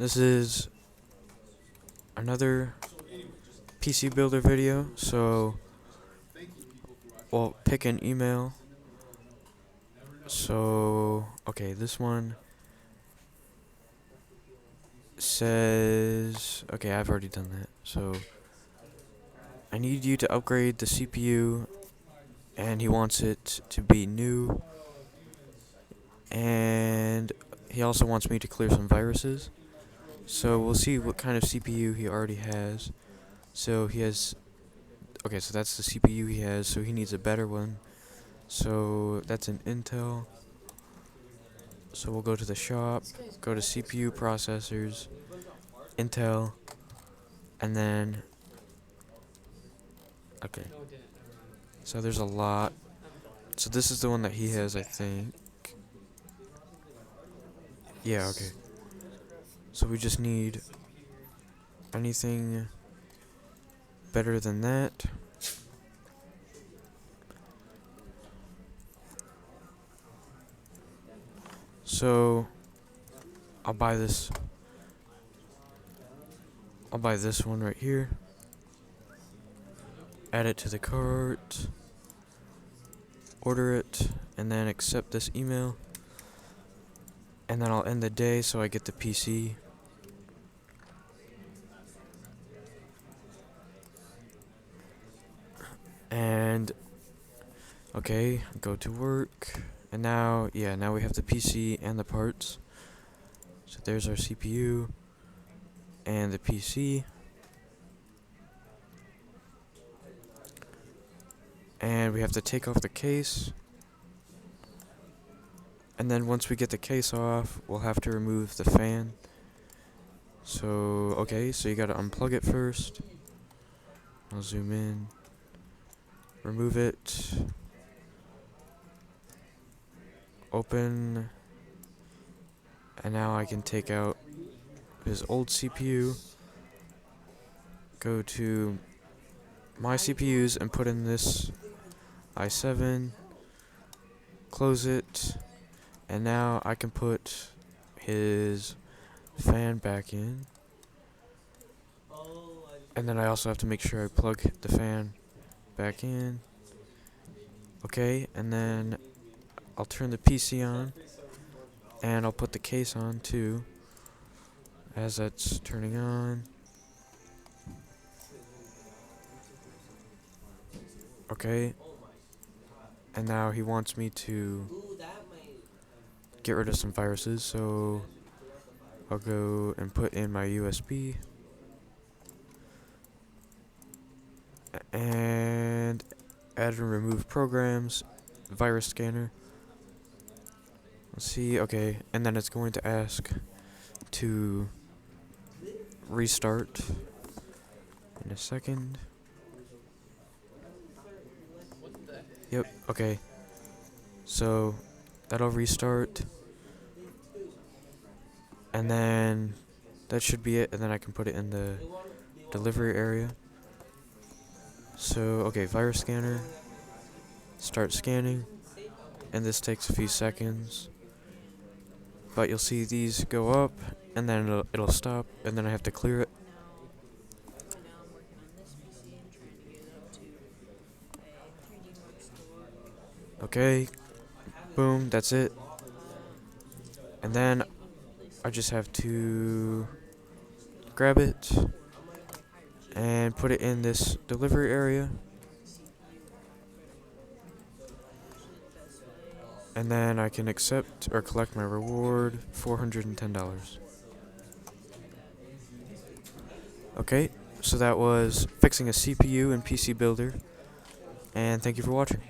This is another PC Builder video, so we'll pick an email. So, okay, this one says, okay, I've already done that. So, I need you to upgrade the CPU, and he wants it to be new, and he also wants me to clear some viruses. So, we'll see what kind of CPU he already has. So, he has, okay, so that's the CPU he has, so he needs a better one. So, that's an Intel. So we'll go to the shop, go to CPU processors, Intel, and then, okay, so there's a lot. So this is the one that he has, I think. Yeah, okay. So we just need anything better than that. So I'll buy this one right here. Add it to the cart. Order it, and then accept this email. And then I'll end the day so I get the PC. And okay, go to work. And now, yeah, now we have the PC and the parts. So there's our CPU and the PC. And we have to take off the case. And then once we get the case off, we'll have to remove the fan. So, okay, so you gotta unplug it first. I'll zoom in. Remove it. Open. And now I can take out his old CPU. Go to my CPUs and put in this i7. Close it. And now I can put his fan back in. And then I also have to make sure I plug the fan back in. Okay, and then I'll turn the PC on. And I'll put the case on too, as that's turning on. Okay. And now he wants me to get rid of some viruses, so I'll go and put in my USB. And add and remove programs, virus scanner. Let's see, okay, and then it's going to ask to restart in a second. Yep, okay. So that'll restart. And then that should be it, and then I can put it in the delivery area. So, okay, virus scanner. Start scanning. And this takes a few seconds. But you'll see these go up, and then it'll stop, and then I have to clear it. Okay, boom, that's it. And then I just have to grab it and put it in this delivery area. And then I can accept or collect my reward, $410. Okay, so that was fixing a CPU in PC Builder, and thank you for watching.